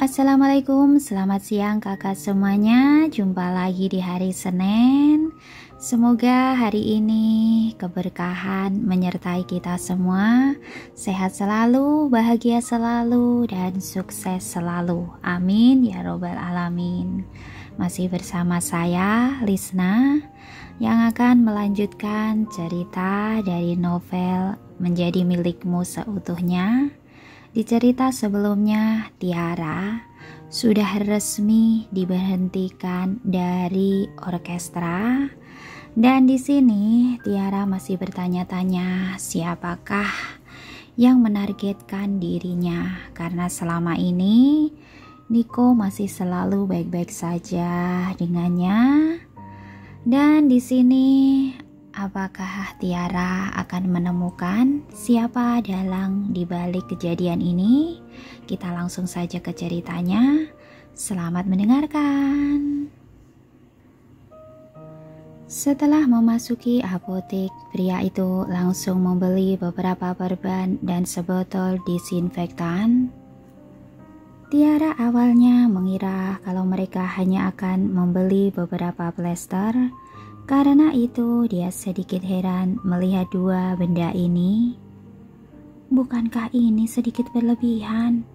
Assalamualaikum, selamat siang kakak semuanya. Jumpa lagi di hari Senin. Semoga hari ini keberkahan menyertai kita semua. Sehat selalu, bahagia selalu, dan sukses selalu. Amin ya robbal alamin. Masih bersama saya, Lisna, yang akan melanjutkan cerita dari novel Menjadi Milikmu Seutuhnya. Di cerita sebelumnya, Tiara sudah resmi diberhentikan dari orkestra, dan di sini Tiara masih bertanya-tanya siapakah yang menargetkan dirinya, karena selama ini Niko masih selalu baik-baik saja dengannya. Dan di sini apakah Tiara akan menemukan siapa dalang di balik kejadian ini? Kita langsung saja ke ceritanya. Selamat mendengarkan. Setelah memasuki apotek, pria itu langsung membeli beberapa perban dan sebotol disinfektan. Tiara awalnya mengira kalau mereka hanya akan membeli beberapa plester. Karena itu dia sedikit heran melihat dua benda ini. Bukankah ini sedikit berlebihan?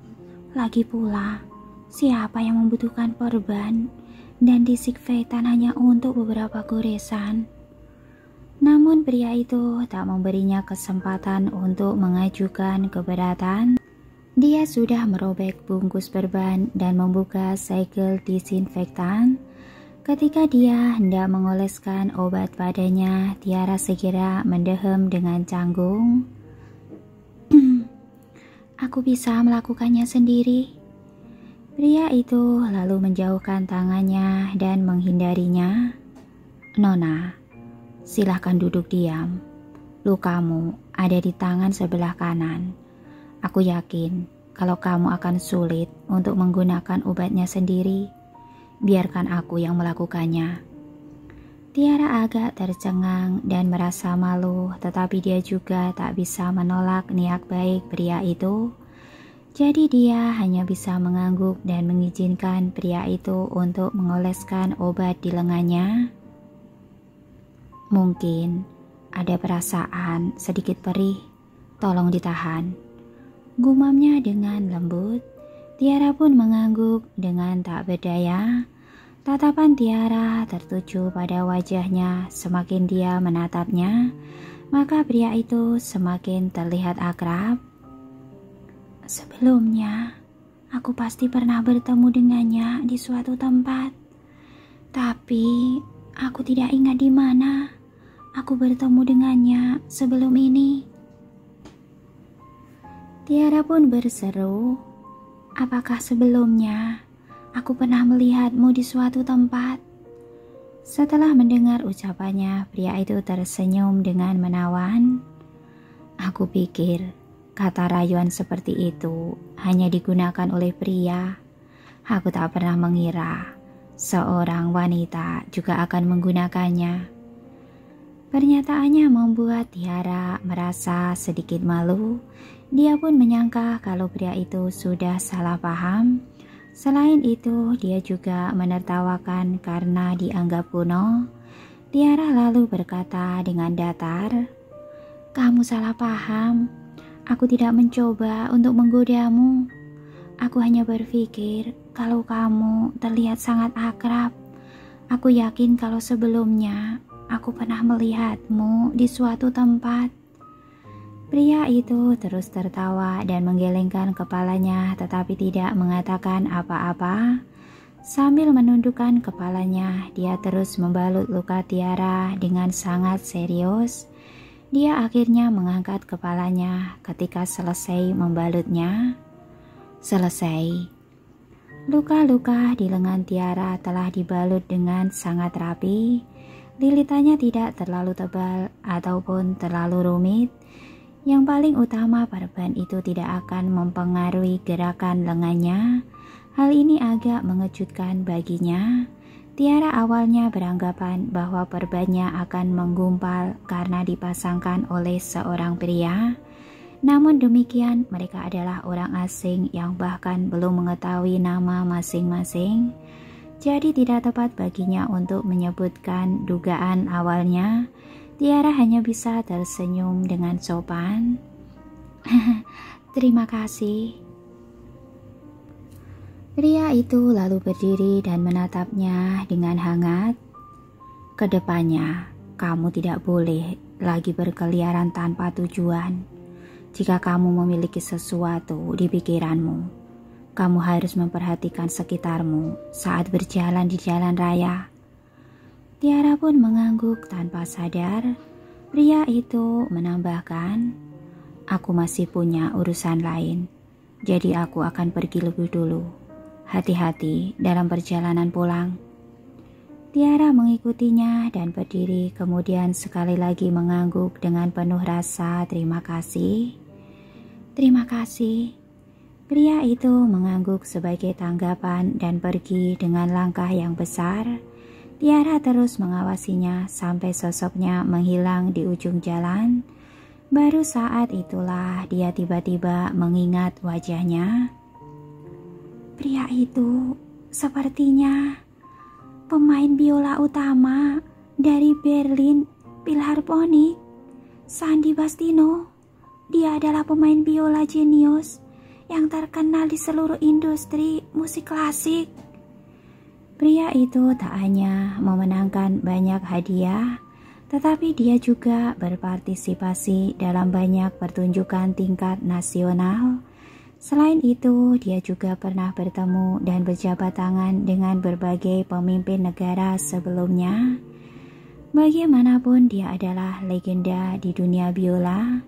Lagi pula, siapa yang membutuhkan perban dan disinfektan hanya untuk beberapa goresan? Namun pria itu tak memberinya kesempatan untuk mengajukan keberatan. Dia sudah merobek bungkus perban dan membuka segel disinfektan. Ketika dia hendak mengoleskan obat padanya, Tiara segera mendehem dengan canggung. Aku bisa melakukannya sendiri. Pria itu lalu menjauhkan tangannya dan menghindarinya. Nona, silahkan duduk diam. Lukamu ada di tangan sebelah kanan. Aku yakin kalau kamu akan sulit untuk menggunakan obatnya sendiri. Biarkan aku yang melakukannya. Tiara agak tercengang dan merasa malu, tetapi dia juga tak bisa menolak niat baik pria itu. Jadi dia hanya bisa mengangguk dan mengizinkan pria itu untuk mengoleskan obat di lengannya. Mungkin ada perasaan sedikit perih, tolong ditahan. Gumamnya dengan lembut. Tiara pun mengangguk dengan tak berdaya. Tatapan Tiara tertuju pada wajahnya. Semakin dia menatapnya, maka pria itu semakin terlihat akrab. Sebelumnya, aku pasti pernah bertemu dengannya di suatu tempat. Tapi, aku tidak ingat di mana aku bertemu dengannya sebelum ini. Tiara pun berseru, apakah sebelumnya aku pernah melihatmu di suatu tempat? Setelah mendengar ucapannya, pria itu tersenyum dengan menawan. Aku pikir kata rayuan seperti itu hanya digunakan oleh pria. Aku tak pernah mengira seorang wanita juga akan menggunakannya. Pernyataannya membuat Tiara merasa sedikit malu. Dia pun menyangka kalau pria itu sudah salah paham. Selain itu, dia juga menertawakan karena dianggap kuno. Tiara lalu berkata dengan datar, "Kamu salah paham. Aku tidak mencoba untuk menggodamu. Aku hanya berpikir kalau kamu terlihat sangat akrab. Aku yakin kalau sebelumnya aku pernah melihatmu di suatu tempat." Pria itu terus tertawa dan menggelengkan kepalanya, tetapi tidak mengatakan apa-apa. Sambil menundukkan kepalanya, dia terus membalut luka Tiara dengan sangat serius. Dia akhirnya mengangkat kepalanya ketika selesai membalutnya. Selesai. Luka-luka di lengan Tiara telah dibalut dengan sangat rapi. Lilitannya tidak terlalu tebal ataupun terlalu rumit. Yang paling utama, perban itu tidak akan mempengaruhi gerakan lengannya. Hal ini agak mengejutkan baginya. Tiara awalnya beranggapan bahwa perbannya akan menggumpal karena dipasangkan oleh seorang pria. Namun demikian, mereka adalah orang asing yang bahkan belum mengetahui nama masing-masing. Jadi tidak tepat baginya untuk menyebutkan dugaan awalnya. Tiara hanya bisa tersenyum dengan sopan. Terima kasih. Pria itu lalu berdiri dan menatapnya dengan hangat. Kedepannya, kamu tidak boleh lagi berkeliaran tanpa tujuan. Jika kamu memiliki sesuatu di pikiranmu, kamu harus memperhatikan sekitarmu saat berjalan di jalan raya. Tiara pun mengangguk tanpa sadar. Pria itu menambahkan, aku masih punya urusan lain, jadi aku akan pergi lebih dulu. Hati-hati dalam perjalanan pulang. Tiara mengikutinya dan berdiri, kemudian sekali lagi mengangguk dengan penuh rasa terima kasih. Terima kasih. Pria itu mengangguk sebagai tanggapan dan pergi dengan langkah yang besar. Tiara terus mengawasinya sampai sosoknya menghilang di ujung jalan. Baru saat itulah dia tiba-tiba mengingat wajahnya. Pria itu sepertinya pemain biola utama dari Berlin Philharmonic, Sandy Bastino. Dia adalah pemain biola jenius yang terkenal di seluruh industri musik klasik. Pria itu tak hanya memenangkan banyak hadiah, tetapi dia juga berpartisipasi dalam banyak pertunjukan tingkat nasional. Selain itu, dia juga pernah bertemu dan berjabat tangan dengan berbagai pemimpin negara sebelumnya. Bagaimanapun, dia adalah legenda di dunia biola.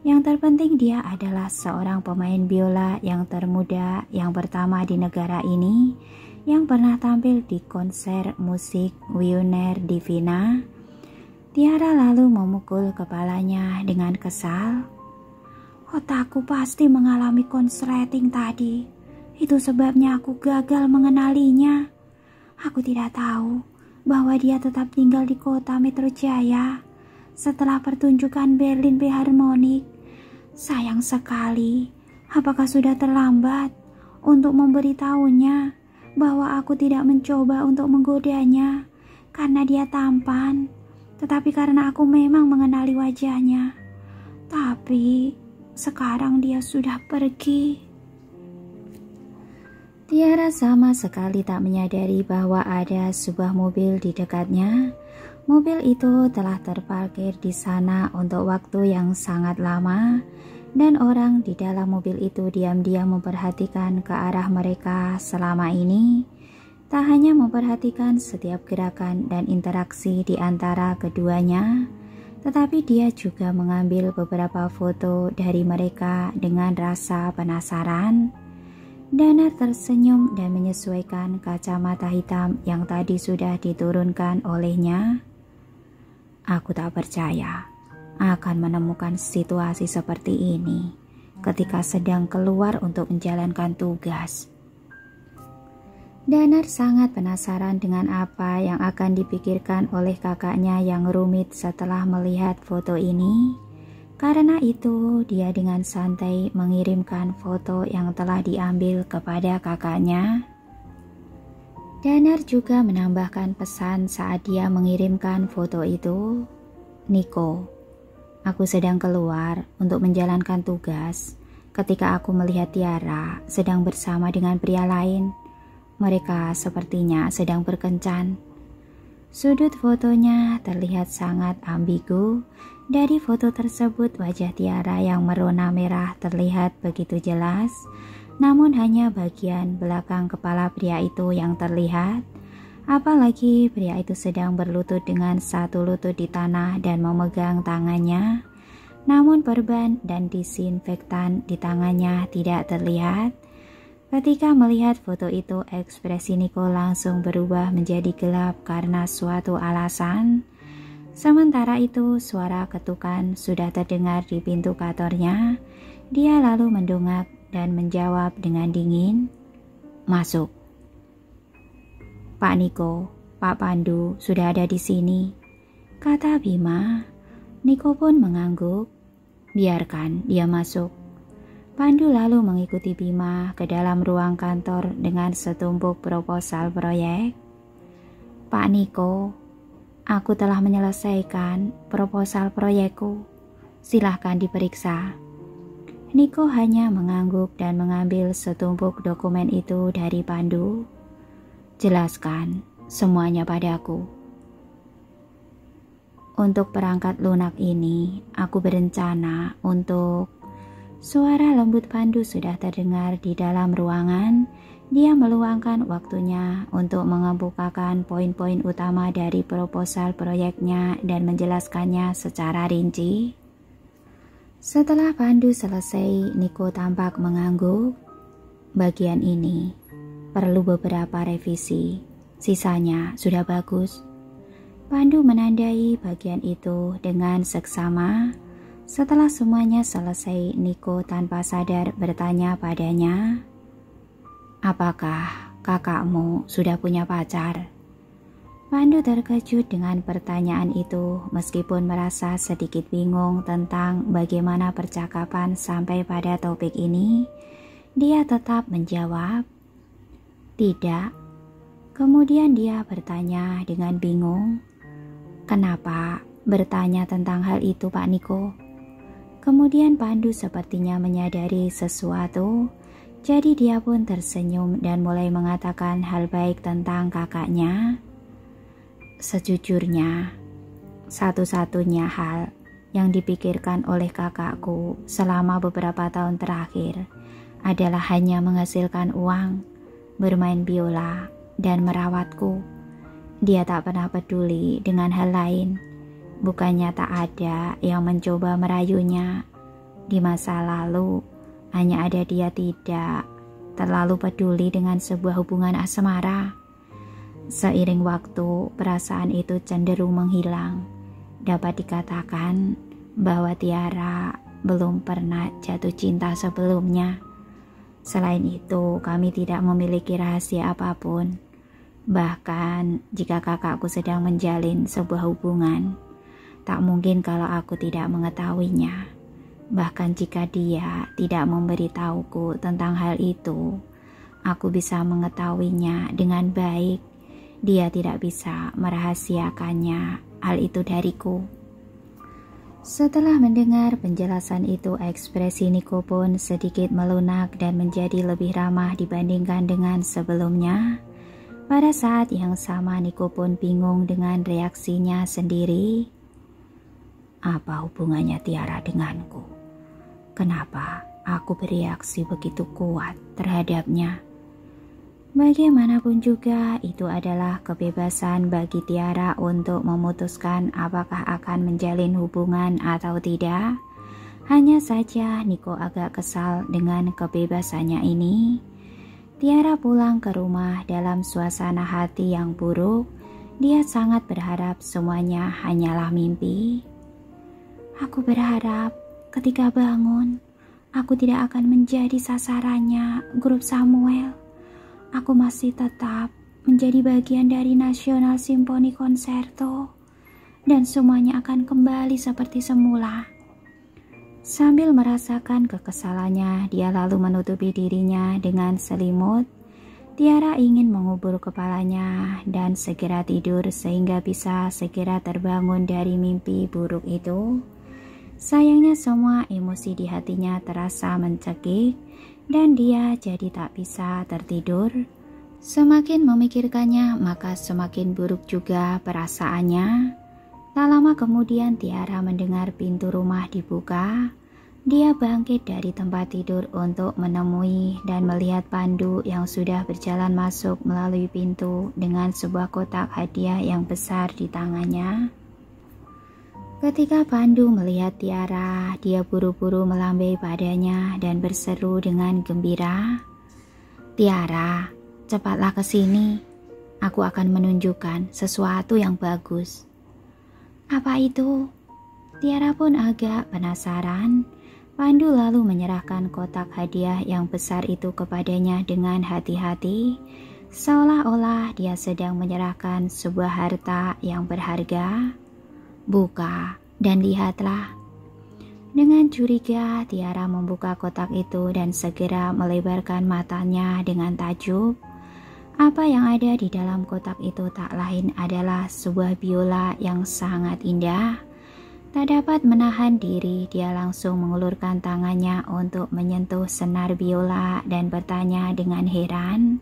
Yang terpenting, dia adalah seorang pemain biola yang termuda yang pertama di negara ini yang pernah tampil di konser musik Wiener Divina. Tiara lalu memukul kepalanya dengan kesal. Otakku pasti mengalami konsleting tadi. Itu sebabnya aku gagal mengenalinya. Aku tidak tahu bahwa dia tetap tinggal di kota Metro Jaya setelah pertunjukan Berlin Philharmonic. Sayang sekali, apakah sudah terlambat untuk memberitahunya bahwa aku tidak mencoba untuk menggodanya karena dia tampan, tetapi karena aku memang mengenali wajahnya. Tapi sekarang dia sudah pergi. Tiara sama sekali tak menyadari bahwa ada sebuah mobil di dekatnya. Mobil itu telah terparkir di sana untuk waktu yang sangat lama, dan orang di dalam mobil itu diam-diam memperhatikan ke arah mereka selama ini. Tak hanya memperhatikan setiap gerakan dan interaksi di antara keduanya, tetapi dia juga mengambil beberapa foto dari mereka dengan rasa penasaran. Danar tersenyum dan menyesuaikan kacamata hitam yang tadi sudah diturunkan olehnya. Aku tak percaya akan menemukan situasi seperti ini ketika sedang keluar untuk menjalankan tugas. Danar sangat penasaran dengan apa yang akan dipikirkan oleh kakaknya yang rumit setelah melihat foto ini. Karena itu, dia dengan santai mengirimkan foto yang telah diambil kepada kakaknya. Danar juga menambahkan pesan saat dia mengirimkan foto itu. Niko, aku sedang keluar untuk menjalankan tugas ketika aku melihat Tiara sedang bersama dengan pria lain. Mereka sepertinya sedang berkencan. Sudut fotonya terlihat sangat ambigu. Dari foto tersebut, wajah Tiara yang merona merah terlihat begitu jelas. Namun hanya bagian belakang kepala pria itu yang terlihat. Apalagi pria itu sedang berlutut dengan satu lutut di tanah dan memegang tangannya. Namun perban dan disinfektan di tangannya tidak terlihat. Ketika melihat foto itu, ekspresi Niko langsung berubah menjadi gelap karena suatu alasan. Sementara itu, suara ketukan sudah terdengar di pintu kantornya. Dia lalu mendongak dan menjawab dengan dingin, "Masuk." "Pak Niko, Pak Pandu sudah ada di sini," kata Bima. Niko pun mengangguk. Biarkan dia masuk. Pandu lalu mengikuti Bima ke dalam ruang kantor dengan setumpuk proposal proyek. Pak Niko, aku telah menyelesaikan proposal proyekku. Silahkan diperiksa. Niko hanya mengangguk dan mengambil setumpuk dokumen itu dari Pandu. Jelaskan semuanya padaku. Untuk perangkat lunak ini, aku berencana untuk... Suara lembut Pandu sudah terdengar di dalam ruangan. Dia meluangkan waktunya untuk mengemukakan poin-poin utama dari proposal proyeknya dan menjelaskannya secara rinci. Setelah Pandu selesai, Niko tampak mengangguk. Bagian ini perlu beberapa revisi, sisanya sudah bagus. Pandu menandai bagian itu dengan seksama. Setelah semuanya selesai, Niko tanpa sadar bertanya padanya, apakah kakakmu sudah punya pacar? Pandu terkejut dengan pertanyaan itu, meskipun merasa sedikit bingung tentang bagaimana percakapan sampai pada topik ini. Dia tetap menjawab, tidak. Kemudian dia bertanya dengan bingung, kenapa bertanya tentang hal itu, Pak Niko? Kemudian Pandu sepertinya menyadari sesuatu, jadi dia pun tersenyum dan mulai mengatakan hal baik tentang kakaknya. Sejujurnya, satu-satunya hal yang dipikirkan oleh kakakku selama beberapa tahun terakhir adalah hanya menghasilkan uang, bermain biola, dan merawatku. Dia tak pernah peduli dengan hal lain. Bukannya tak ada yang mencoba merayunya. Di masa lalu, hanya ada dia tidak terlalu peduli dengan sebuah hubungan asmara. Seiring waktu, perasaan itu cenderung menghilang. Dapat dikatakan bahwa Tiara belum pernah jatuh cinta sebelumnya. Selain itu, kami tidak memiliki rahasia apapun. Bahkan jika kakakku sedang menjalin sebuah hubungan, tak mungkin kalau aku tidak mengetahuinya. Bahkan jika dia tidak memberitahuku tentang hal itu, aku bisa mengetahuinya dengan baik. Dia tidak bisa merahasiakannya hal itu dariku. Setelah mendengar penjelasan itu, ekspresi Niko pun sedikit melunak dan menjadi lebih ramah dibandingkan dengan sebelumnya. Pada saat yang sama, Niko pun bingung dengan reaksinya sendiri. Apa hubungannya Tiara denganku? Kenapa aku bereaksi begitu kuat terhadapnya? Bagaimanapun juga, itu adalah kebebasan bagi Tiara untuk memutuskan apakah akan menjalin hubungan atau tidak. Hanya saja Niko agak kesal dengan kebebasannya ini. Tiara pulang ke rumah dalam suasana hati yang buruk. Dia sangat berharap semuanya hanyalah mimpi. Aku berharap ketika bangun, aku tidak akan menjadi sasarannya grup Samuel. Aku masih tetap menjadi bagian dari National Symphony Concerto, dan semuanya akan kembali seperti semula. Sambil merasakan kekesalannya, dia lalu menutupi dirinya dengan selimut. Tiara ingin mengubur kepalanya dan segera tidur sehingga bisa segera terbangun dari mimpi buruk itu. Sayangnya semua emosi di hatinya terasa mencekik dan dia jadi tak bisa tertidur. Semakin memikirkannya, maka semakin buruk juga perasaannya. Tak lama kemudian Tiara mendengar pintu rumah dibuka. Dia bangkit dari tempat tidur untuk menemui dan melihat Pandu yang sudah berjalan masuk melalui pintu dengan sebuah kotak hadiah yang besar di tangannya. Ketika Pandu melihat Tiara, dia buru-buru melambai padanya dan berseru dengan gembira, "Tiara, cepatlah ke sini. Aku akan menunjukkan sesuatu yang bagus." "Apa itu?" Tiara pun agak penasaran. Pandu lalu menyerahkan kotak hadiah yang besar itu kepadanya dengan hati-hati, seolah-olah dia sedang menyerahkan sebuah harta yang berharga. "Buka dan lihatlah." Dengan curiga, Tiara membuka kotak itu dan segera melebarkan matanya dengan takjub. Apa yang ada di dalam kotak itu tak lain adalah sebuah biola yang sangat indah. Tak dapat menahan diri, dia langsung mengulurkan tangannya untuk menyentuh senar biola dan bertanya dengan heran,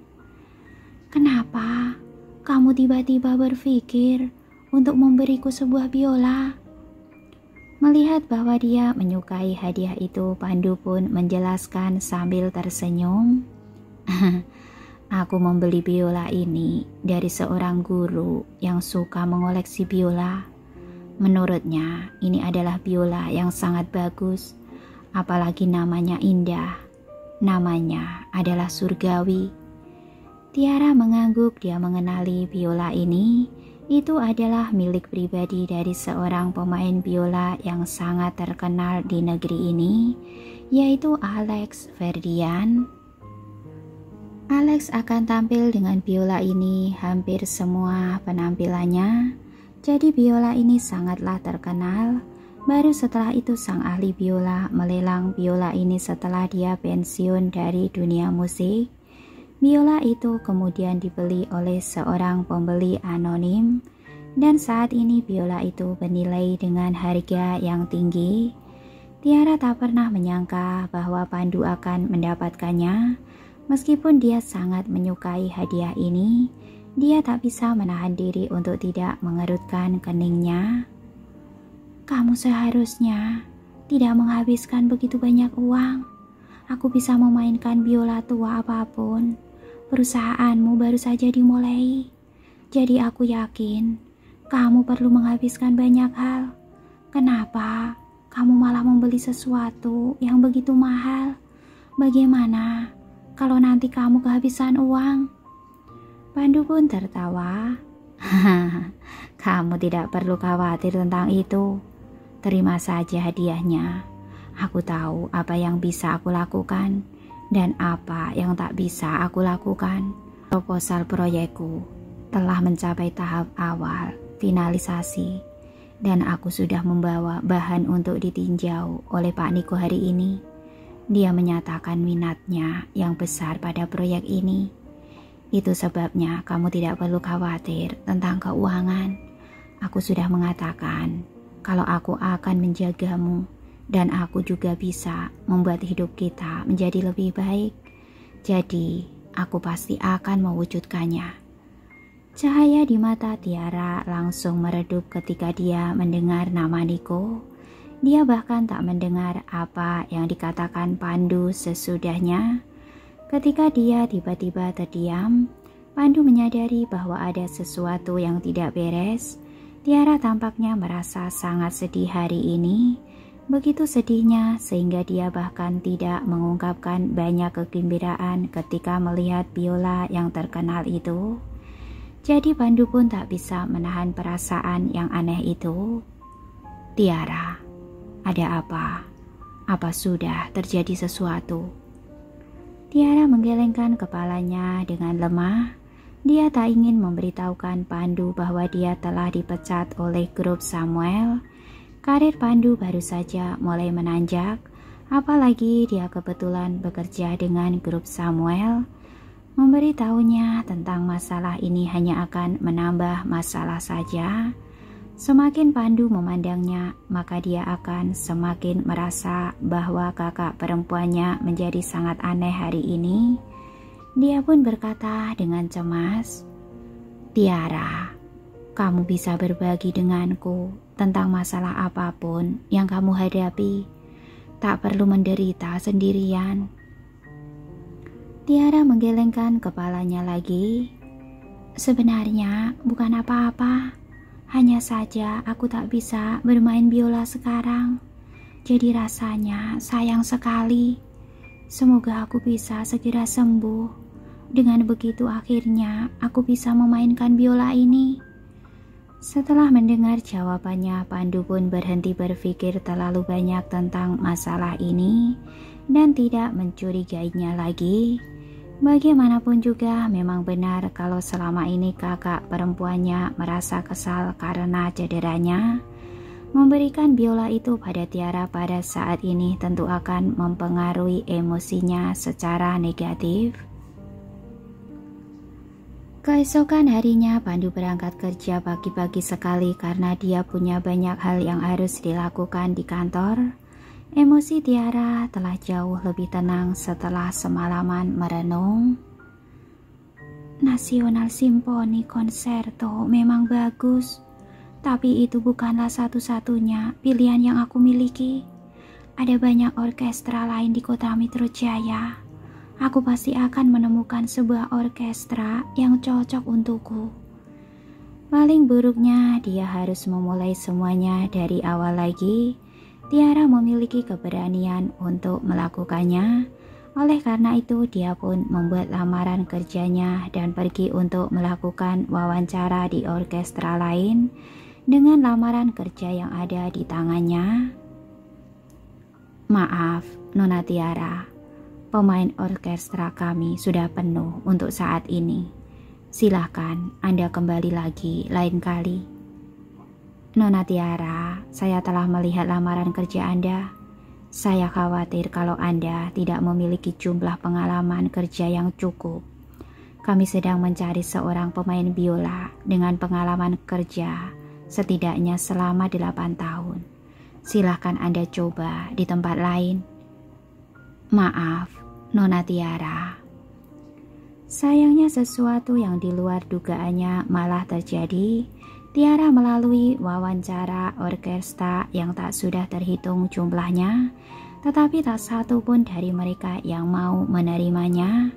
"Kenapa kamu tiba-tiba berpikir untuk memberiku sebuah biola?" Melihat bahwa dia menyukai hadiah itu, Pandu pun menjelaskan sambil tersenyum, "Aku membeli biola ini dari seorang guru yang suka mengoleksi biola. Menurutnya ini adalah biola yang sangat bagus, apalagi namanya indah. Namanya adalah surgawi." Tiara mengangguk. Dia mengenali biola ini. Itu adalah milik pribadi dari seorang pemain biola yang sangat terkenal di negeri ini, yaitu Alex Ferdian. Alex akan tampil dengan biola ini hampir semua penampilannya. Jadi biola ini sangatlah terkenal. Baru setelah itu sang ahli biola melelang biola ini setelah dia pensiun dari dunia musik. Biola itu kemudian dibeli oleh seorang pembeli anonim, dan saat ini biola itu bernilai dengan harga yang tinggi. Tiara tak pernah menyangka bahwa Pandu akan mendapatkannya. Meskipun dia sangat menyukai hadiah ini, dia tak bisa menahan diri untuk tidak mengerutkan keningnya. "Kamu seharusnya tidak menghabiskan begitu banyak uang. Aku bisa memainkan biola tua apapun. Perusahaanmu baru saja dimulai, jadi aku yakin kamu perlu menghabiskan banyak hal. Kenapa kamu malah membeli sesuatu yang begitu mahal? Bagaimana kalau nanti kamu kehabisan uang?" Pandu pun tertawa. "Kamu tidak perlu khawatir tentang itu. Terima saja hadiahnya. Aku tahu apa yang bisa aku lakukan dan apa yang tak bisa aku lakukan. Proposal proyekku telah mencapai tahap awal finalisasi, dan aku sudah membawa bahan untuk ditinjau oleh Pak Niko hari ini. Dia menyatakan minatnya yang besar pada proyek ini. Itu sebabnya kamu tidak perlu khawatir tentang keuangan. Aku sudah mengatakan kalau aku akan menjagamu, dan aku juga bisa membuat hidup kita menjadi lebih baik. Jadi, aku pasti akan mewujudkannya." Cahaya di mata Tiara langsung meredup ketika dia mendengar nama Niko. Dia bahkan tak mendengar apa yang dikatakan Pandu sesudahnya. Ketika dia tiba-tiba terdiam, Pandu menyadari bahwa ada sesuatu yang tidak beres. Tiara tampaknya merasa sangat sedih hari ini. Begitu sedihnya sehingga dia bahkan tidak mengungkapkan banyak kegembiraan ketika melihat biola yang terkenal itu. Jadi Pandu pun tak bisa menahan perasaan yang aneh itu. "Tiara, ada apa? Apa sudah terjadi sesuatu?" Tiara menggelengkan kepalanya dengan lemah. Dia tak ingin memberitahukan Pandu bahwa dia telah dipecat oleh grup Samuel. Karir Pandu baru saja mulai menanjak, apalagi dia kebetulan bekerja dengan grup Samuel. Memberitahunya tentang masalah ini hanya akan menambah masalah saja. Semakin Pandu memandangnya, maka dia akan semakin merasa bahwa kakak perempuannya menjadi sangat aneh hari ini. Dia pun berkata dengan cemas, "Tiara, kamu bisa berbagi denganku tentang masalah apapun yang kamu hadapi. Tak perlu menderita sendirian." Tiara menggelengkan kepalanya lagi. "Sebenarnya bukan apa-apa. Hanya saja aku tak bisa bermain biola sekarang. Jadi rasanya sayang sekali. Semoga aku bisa segera sembuh. Dengan begitu akhirnya aku bisa memainkan biola ini." Setelah mendengar jawabannya, Pandu pun berhenti berpikir terlalu banyak tentang masalah ini dan tidak mencurigainya lagi. Bagaimanapun juga memang benar kalau selama ini kakak perempuannya merasa kesal karena cederanya. Memberikan biola itu pada Tiara pada saat ini tentu akan mempengaruhi emosinya secara negatif. Keesokan harinya Pandu berangkat kerja pagi-pagi sekali karena dia punya banyak hal yang harus dilakukan di kantor. Emosi Tiara telah jauh lebih tenang setelah semalaman merenung. Nasional Simfoni Concerto memang bagus, tapi itu bukanlah satu-satunya pilihan yang aku miliki. Ada banyak orkestra lain di kota Metro Jaya. Aku pasti akan menemukan sebuah orkestra yang cocok untukku. Paling buruknya dia harus memulai semuanya dari awal lagi. Tiara memiliki keberanian untuk melakukannya. Oleh karena itu dia pun membuat lamaran kerjanya dan pergi untuk melakukan wawancara di orkestra lain dengan lamaran kerja yang ada di tangannya. Maaf, Nona Tiara. Pemain orkestra kami sudah penuh untuk saat ini. Silahkan Anda kembali lagi lain kali. Nona Tiara, saya telah melihat lamaran kerja Anda. Saya khawatir kalau Anda tidak memiliki jumlah pengalaman kerja yang cukup. Kami sedang mencari seorang pemain biola dengan pengalaman kerja setidaknya selama 8 tahun. Silahkan Anda coba di tempat lain. Maaf, Nona Tiara. Sayangnya sesuatu yang di luar dugaannya malah terjadi. Tiara melalui wawancara orkestra yang tak sudah terhitung jumlahnya, tetapi tak satu pun dari mereka yang mau menerimanya.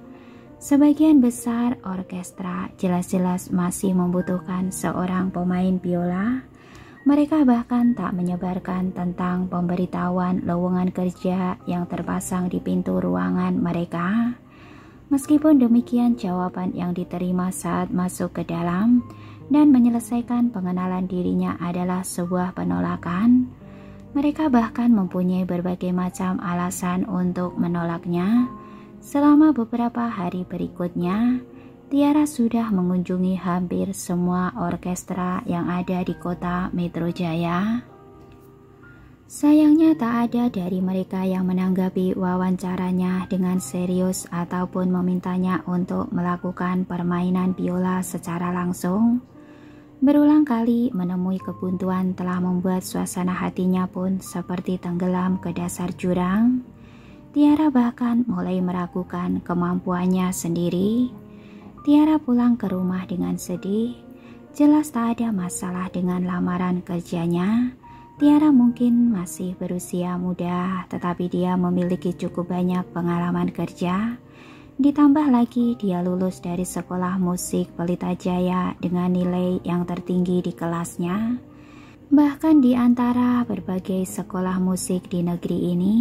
Sebagian besar orkestra jelas-jelas masih membutuhkan seorang pemain biola. Mereka bahkan tak menyebarkan tentang pemberitahuan lowongan kerja yang terpasang di pintu ruangan mereka. Meskipun demikian, jawaban yang diterima saat masuk ke dalam dan menyelesaikan pengenalan dirinya adalah sebuah penolakan. Mereka bahkan mempunyai berbagai macam alasan untuk menolaknya. Selama beberapa hari berikutnya, Tiara sudah mengunjungi hampir semua orkestra yang ada di kota Metro Jaya. Sayangnya tak ada dari mereka yang menanggapi wawancaranya dengan serius ataupun memintanya untuk melakukan permainan biola secara langsung. Berulang kali menemui kebuntuan telah membuat suasana hatinya pun seperti tenggelam ke dasar jurang. Tiara bahkan mulai meragukan kemampuannya sendiri. Tiara pulang ke rumah dengan sedih. Jelas tak ada masalah dengan lamaran kerjanya. Tiara mungkin masih berusia muda, tetapi dia memiliki cukup banyak pengalaman kerja. Ditambah lagi dia lulus dari sekolah musik Pelita Jaya dengan nilai yang tertinggi di kelasnya. Bahkan di antara berbagai sekolah musik di negeri ini,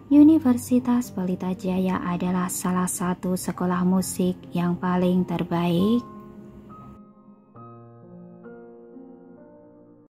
Universitas Pelita Jaya adalah salah satu sekolah musik yang paling terbaik.